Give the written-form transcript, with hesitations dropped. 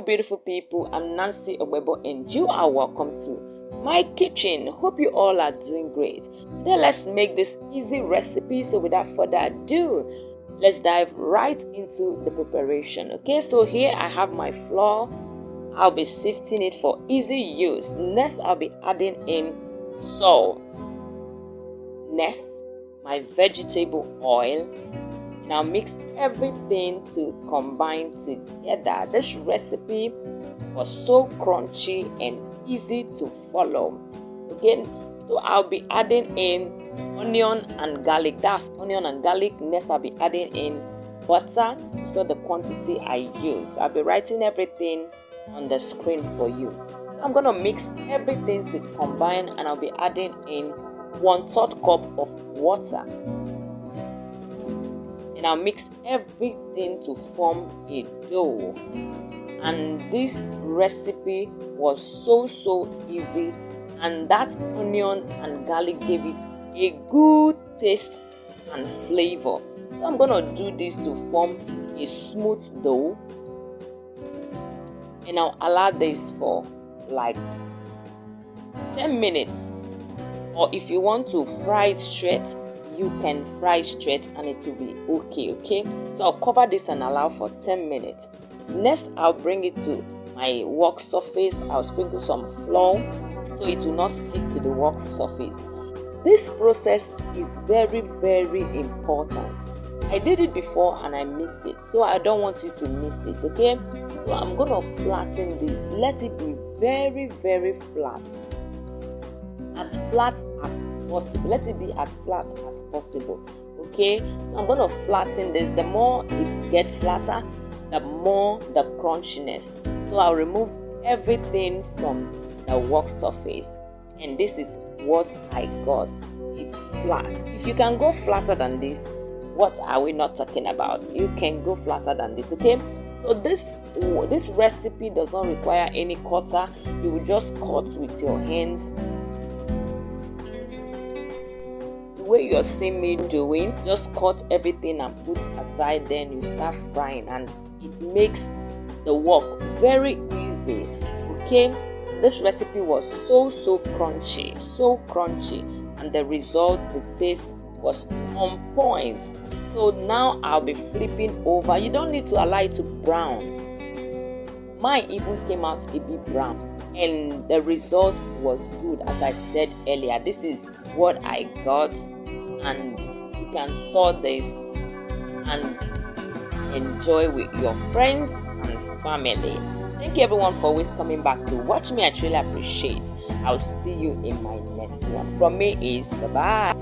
beautiful people. I'm Nancy Ogbebo and you are welcome to my kitchen. Hope you all are doing great. Today let's make this easy recipe. So without further ado, let's dive right into the preparation. Okay, so here I have my flour. I'll be sifting it for easy use. Next, I'll be adding in salt. Next, my vegetable oil. And I'll mix everything to combine together. This recipe was so crunchy and easy to follow. Okay, so I'll be adding in onion and garlic. That's onion and garlic. Next, I'll be adding in butter. So the quantity I use. I'll be writing everything on the screen for you. So I'm gonna mix everything to combine, and I'll be adding in 1/3 cup of water. And I'll mix everything to form a dough. And this recipe was so easy, and that onion and garlic gave it a good taste and flavor. So I'm gonna do this to form a smooth dough, and I'll allow this for like 10 minutes, or if you want to fry it straight, you can fry straight and it will be okay. So I'll cover this and allow for 10 minutes. Next, I'll bring it to my work surface. I'll sprinkle some flour so it will not stick to the work surface. This process is very important. I did it before and I missed it, so I don't want you to miss it. Okay, so I'm gonna flatten this. Let it be very flat as possible. Let it be as flat as possible. Okay, so I'm gonna flatten this. The more it gets flatter, the more the crunchiness. So I'll remove everything from the work surface, and this is what I got. It's flat. If you can go flatter than this, what are we not talking about? You can go flatter than this. Okay, so this recipe does not require any cutter. You will just cut with your hands. The way you're seeing me doing, just cut everything and put aside, then you start frying, and it makes the work very easy. Okay, this recipe was so crunchy, and the result, the taste was on point. So now I'll be flipping over. You don't need to allow it to brown. Mine even came out a bit brown, and the result was good. As I said earlier, this is what I got, and you can store this and enjoy with your friends and family. Thank you everyone for always coming back to watch me. I truly appreciate. I'll see you in my next one. From me is bye.